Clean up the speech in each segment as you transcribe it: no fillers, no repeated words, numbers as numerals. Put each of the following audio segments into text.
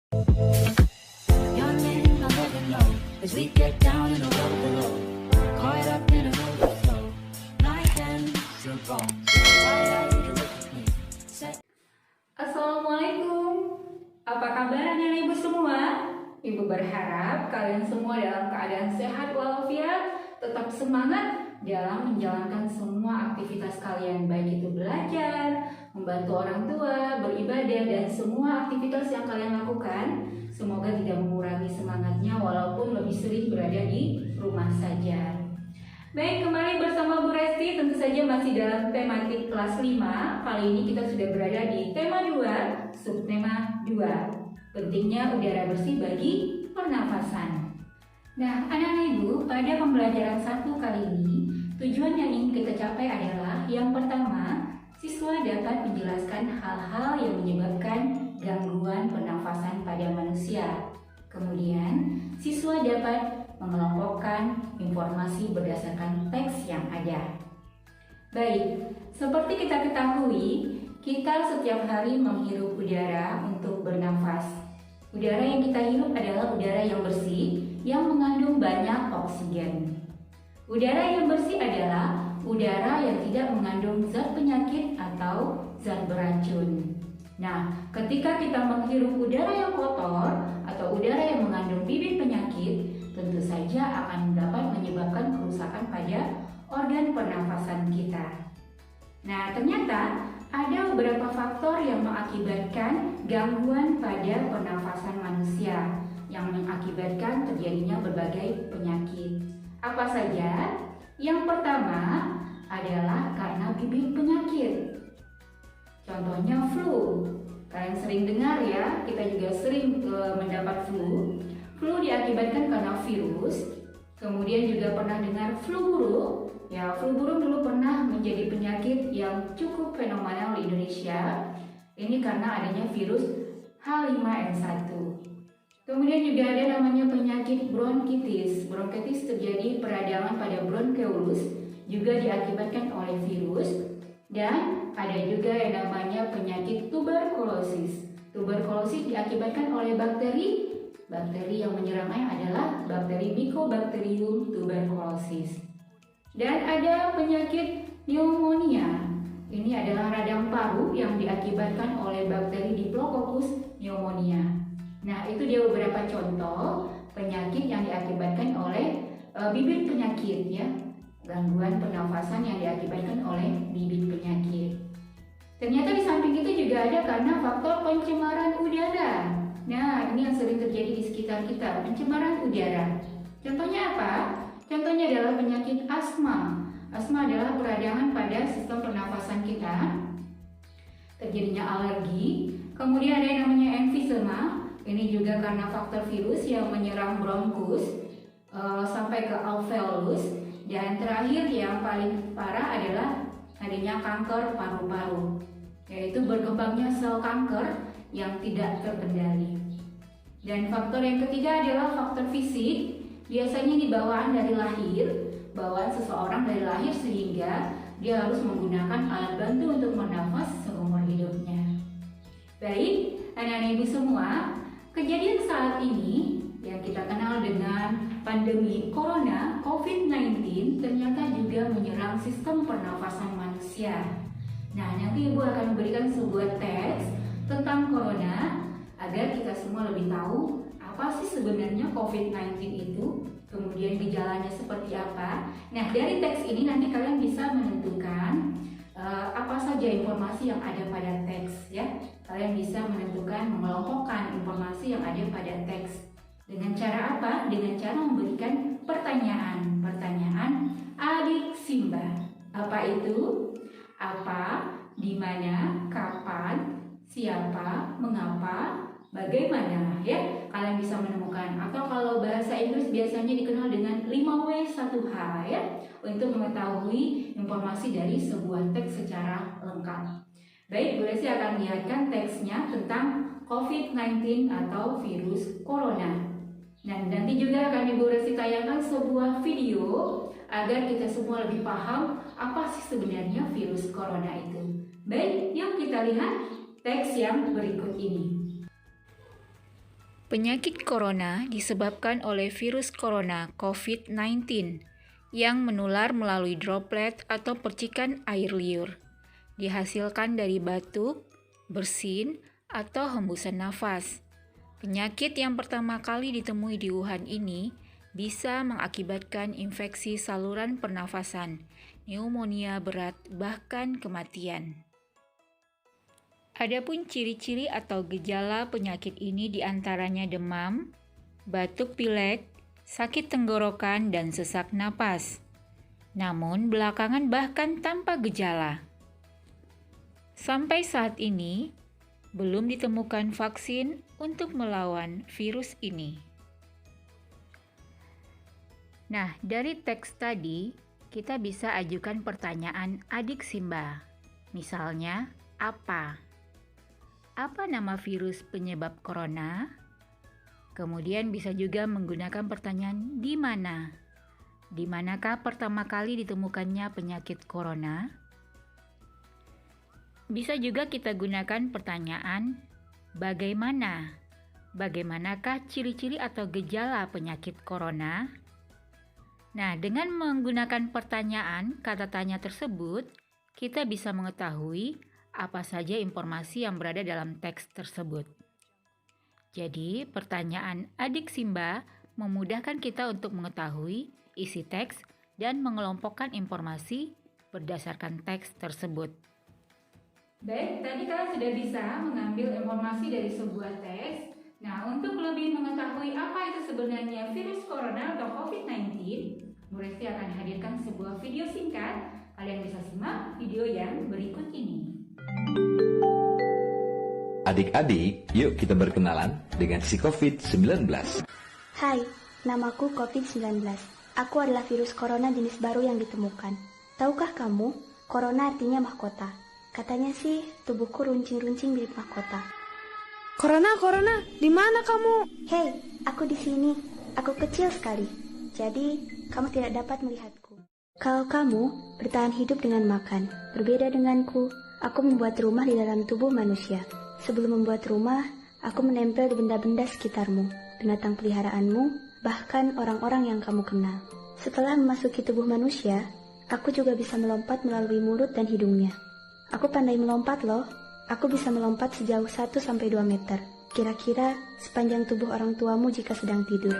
Your name I'm letting low as we get down in the road below. Caught up in an overflow, night and strong. Why are you look at me? Say Assalamualaikum. Apa kabar anak ibu semua? Ibu berharap kalian semua dalam keadaan sehat walafiat, tetap semangat dalam menjalankan semua aktivitas kalian, baik itu belajar, membantu orang tua, beribadah, dan semua aktivitas yang kalian lakukan. Semoga tidak mengurangi semangatnya walaupun lebih sering berada di rumah saja. Baik, kembali bersama Bu Resti, tentu saja masih dalam tematik kelas 5. Kali ini kita sudah berada di tema 2, subtema 2. Pentingnya udara bersih bagi pernafasan. Nah, anak-anak ibu, pada pembelajaran 1 kali ini, tujuan yang ingin kita capai adalah yang pertama, siswa dapat menjelaskan hal-hal yang menyebabkan gangguan pernafasan pada manusia. Kemudian, siswa dapat mengelompokkan informasi berdasarkan teks yang ada. Baik, seperti kita ketahui, kita setiap hari menghirup udara untuk bernafas. Udara yang kita hirup adalah udara yang bersih, yang mengandung banyak oksigen. Udara yang bersih adalah udara yang tidak mengandung zat penyakit atau zat beracun. Nah, ketika kita menghirup udara yang kotor atau udara yang mengandung bibit penyakit, tentu saja akan dapat menyebabkan kerusakan pada organ pernafasan kita. Nah, ternyata ada beberapa faktor yang mengakibatkan gangguan pada pernafasan manusia, yang mengakibatkan terjadinya berbagai penyakit. Apa saja? Yang pertama adalah karena bibit penyakit. Contohnya flu. Kalian sering dengar ya, kita juga sering mendapat flu. Flu diakibatkan karena virus. Kemudian juga pernah dengar flu burung. Ya, flu burung dulu pernah menjadi penyakit yang cukup fenomenal di Indonesia. Ini karena adanya virus H5N1. Kemudian juga ada namanya penyakit bronkitis. Bronkitis terjadi peradangan pada bronkeolus, juga diakibatkan oleh virus. Dan ada juga yang namanya penyakit tuberkulosis. Tuberkulosis diakibatkan oleh bakteri. Bakteri yang menyerangnya adalah bakteri Mycobacterium tuberculosis. Dan ada penyakit pneumonia. Ini adalah radang paru yang diakibatkan oleh bakteri Diplococcus pneumonia. Nah, itu dia beberapa contoh penyakit yang diakibatkan oleh bibit penyakit ya. Gangguan pernafasan yang diakibatkan oleh bibit penyakit. Ternyata di samping itu juga ada karena faktor pencemaran udara. Nah, ini yang sering terjadi di sekitar kita, pencemaran udara. Contohnya apa? Contohnya adalah penyakit asma. Asma adalah peradangan pada sistem pernafasan kita, terjadinya alergi. Kemudian ada yang namanya emfisema. Ini juga karena faktor virus yang menyerang bronkus sampai ke alveolus. Dan terakhir yang paling parah adalah adanya kanker paru-paru, yaitu berkembangnya sel kanker yang tidak terkendali. Dan faktor yang ketiga adalah faktor fisik, biasanya ini bawaan dari lahir, bawaan seseorang dari lahir sehingga dia harus menggunakan alat bantu untuk bernafas seumur hidupnya. Baik, anak-anak ibu semua, kejadian saat ini yang kita kenal dengan pandemi corona COVID-19 ternyata juga menyerang sistem pernafasan manusia. Nah, nanti ibu akan memberikan sebuah teks tentang corona agar kita semua lebih tahu apa sih sebenarnya COVID-19 itu, kemudian gejalanya seperti apa. Nah, dari teks ini nanti kalian bisa menentukan apa saja informasi yang ada pada teks ya. Kalian bisa menentukan, mengelompokkan informasi yang ada pada teks. Dengan cara apa? Dengan cara memberikan pertanyaan. Pertanyaan adik Simba. Apa itu? Apa, di mana, kapan, siapa, mengapa, bagaimana ya? Kalian bisa menemukan. Atau kalau bahasa Inggris biasanya dikenal dengan 5W1H ya, untuk mengetahui informasi dari sebuah teks secara lengkap. Baik, Bu Resi akan lihatkan teksnya tentang COVID-19 atau virus corona. Dan nanti juga akan Ibu Resi tayangkan sebuah video agar kita semua lebih paham apa sih sebenarnya virus corona itu. Baik, yuk kita lihat teks yang berikut ini. Penyakit corona disebabkan oleh virus corona COVID-19 yang menular melalui droplet atau percikan air liur, dihasilkan dari batuk, bersin, atau hembusan nafas. Penyakit yang pertama kali ditemui di Wuhan ini bisa mengakibatkan infeksi saluran pernafasan, pneumonia berat, bahkan kematian. Adapun ciri-ciri atau gejala penyakit ini diantaranya demam, batuk pilek, sakit tenggorokan, dan sesak napas. Namun belakangan bahkan tanpa gejala. Sampai saat ini, belum ditemukan vaksin untuk melawan virus ini. Nah, dari teks tadi, kita bisa ajukan pertanyaan adik Simba. Misalnya, apa? Apa nama virus penyebab corona? Kemudian bisa juga menggunakan pertanyaan di mana? Di manakah pertama kali ditemukannya penyakit corona? Bisa juga kita gunakan pertanyaan bagaimana? Bagaimanakah ciri-ciri atau gejala penyakit corona? Nah, dengan menggunakan pertanyaan kata tanya tersebut, kita bisa mengetahui apa saja informasi yang berada dalam teks tersebut. Jadi, pertanyaan adik Simba memudahkan kita untuk mengetahui isi teks dan mengelompokkan informasi berdasarkan teks tersebut. Baik, tadi kalian sudah bisa mengambil informasi dari sebuah teks. Nah, untuk lebih mengetahui apa itu sebenarnya virus corona atau COVID-19, Bu Resti akan hadirkan sebuah video singkat. Kalian bisa simak video yang berikut ini. Adik-adik, yuk kita berkenalan dengan si COVID-19. Hai, namaku COVID-19. Aku adalah virus corona jenis baru yang ditemukan. Tahukah kamu, corona artinya mahkota. Katanya sih, tubuhku runcing-runcing mirip mahkota. Corona, di mana kamu? Hei, aku di sini. Aku kecil sekali. Jadi, kamu tidak dapat melihatku. Kalau kamu bertahan hidup dengan makan, berbeda denganku, aku membuat rumah di dalam tubuh manusia. Sebelum membuat rumah, aku menempel di benda-benda sekitarmu, binatang peliharaanmu, bahkan orang-orang yang kamu kenal. Setelah memasuki tubuh manusia, aku juga bisa melompat melalui mulut dan hidungnya. Aku pandai melompat loh. Aku bisa melompat sejauh 1-2 meter. Kira-kira sepanjang tubuh orang tuamu jika sedang tidur.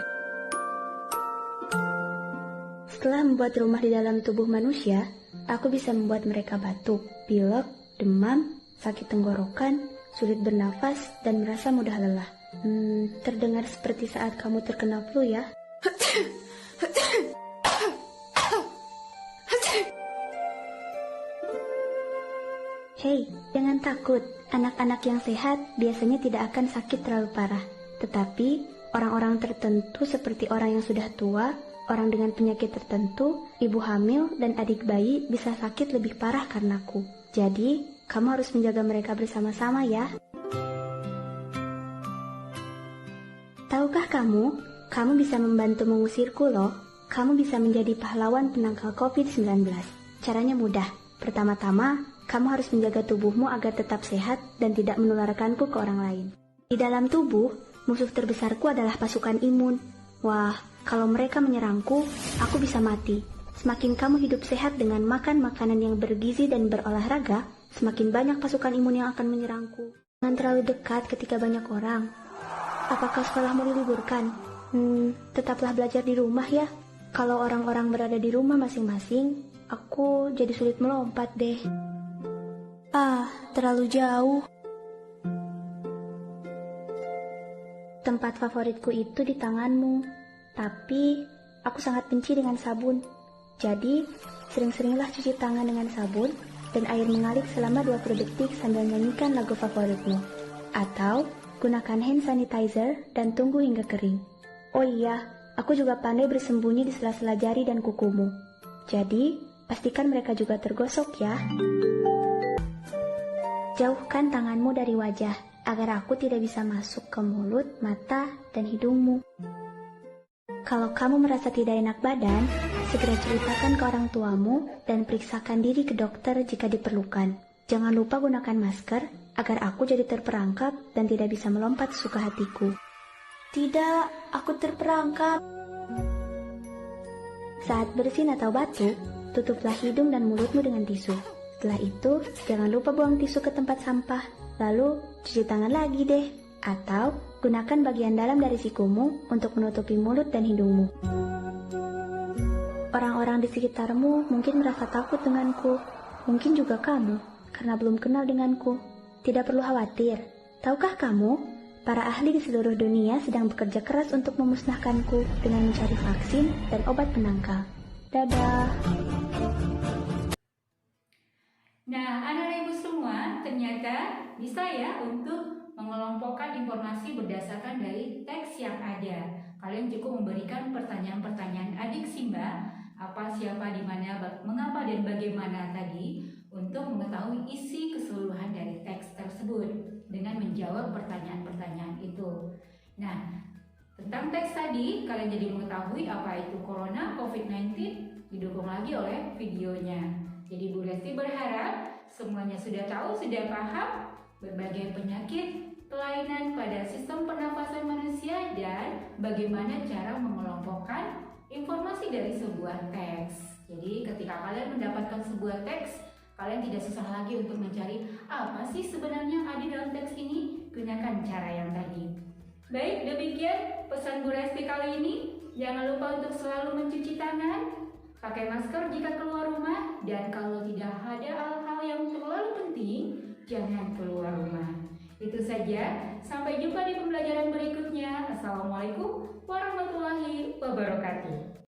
Setelah membuat rumah di dalam tubuh manusia, aku bisa membuat mereka batuk, pilek, demam, sakit tenggorokan, sulit bernafas, dan merasa mudah lelah. Terdengar seperti saat kamu terkena flu ya? Hei, jangan takut. Anak-anak yang sehat biasanya tidak akan sakit terlalu parah. Tetapi, orang-orang tertentu seperti orang yang sudah tua, orang dengan penyakit tertentu, ibu hamil, dan adik bayi bisa sakit lebih parah karenaku. Jadi, kamu harus menjaga mereka bersama-sama ya. Tahukah kamu bisa membantu mengusirku loh. Kamu bisa menjadi pahlawan penangkal COVID-19. Caranya mudah. Pertama-tama, kamu harus menjaga tubuhmu agar tetap sehat dan tidak menularkanku ke orang lain. Di dalam tubuh, musuh terbesarku adalah pasukan imun. Wah, kalau mereka menyerangku, aku bisa mati. Semakin kamu hidup sehat dengan makan makanan yang bergizi dan berolahraga, semakin banyak pasukan imun yang akan menyerangku. Jangan terlalu dekat ketika banyak orang. Apakah sekolahmu diliburkan? Tetaplah belajar di rumah ya. Kalau orang-orang berada di rumah masing-masing, aku jadi sulit melompat deh. Terlalu jauh. Tempat favoritku itu di tanganmu. Tapi, aku sangat benci dengan sabun. Jadi, sering-seringlah cuci tangan dengan sabun dan air mengalir selama 20 detik sambil nyanyikan lagu favoritmu. Atau, gunakan hand sanitizer dan tunggu hingga kering. Oh iya, aku juga pandai bersembunyi di sela-sela jari dan kukumu. Jadi, pastikan mereka juga tergosok ya. Jauhkan tanganmu dari wajah, agar aku tidak bisa masuk ke mulut, mata, dan hidungmu. Kalau kamu merasa tidak enak badan, segera ceritakan ke orang tuamu dan periksakan diri ke dokter jika diperlukan. Jangan lupa gunakan masker, agar aku jadi terperangkap dan tidak bisa melompat sesuka hatiku. Tidak, aku terperangkap. Saat bersin atau batuk, tutuplah hidung dan mulutmu dengan tisu. Setelah itu, jangan lupa buang tisu ke tempat sampah. Lalu, cuci tangan lagi deh. Atau, gunakan bagian dalam dari sikumu untuk menutupi mulut dan hidungmu. Orang-orang di sekitarmu mungkin merasa takut denganku. Mungkin juga kamu, karena belum kenal denganku. Tidak perlu khawatir. Tahukah kamu, para ahli di seluruh dunia sedang bekerja keras untuk memusnahkanku dengan mencari vaksin dan obat penangkal. Dadah. Nah, anak-anak ibu semua, ternyata bisa ya untuk mengelompokkan informasi berdasarkan dari teks yang ada. Kalian cukup memberikan pertanyaan-pertanyaan adik Simba, apa, siapa, di mana, mengapa, dan bagaimana tadi, untuk mengetahui isi keseluruhan dari teks tersebut dengan menjawab pertanyaan-pertanyaan itu. Nah, tentang teks tadi, kalian jadi mengetahui apa itu Corona COVID-19, didukung lagi oleh videonya. Jadi Bu Lesti berharap semuanya sudah tahu, sudah paham berbagai penyakit, kelainan pada sistem pernafasan manusia, dan bagaimana cara mengelompokkan informasi dari sebuah teks. Jadi ketika kalian mendapatkan sebuah teks, kalian tidak susah lagi untuk mencari apa sih sebenarnya yang ada dalam teks ini. Gunakan cara yang tadi. Baik, demikian pesan Bu Lesti kali ini. Jangan lupa untuk selalu mencuci tangan, pakai masker jika keluar rumah, dan kalau tidak ada hal-hal yang terlalu penting, jangan keluar rumah. Itu saja, sampai jumpa di pembelajaran berikutnya. Assalamualaikum warahmatullahi wabarakatuh.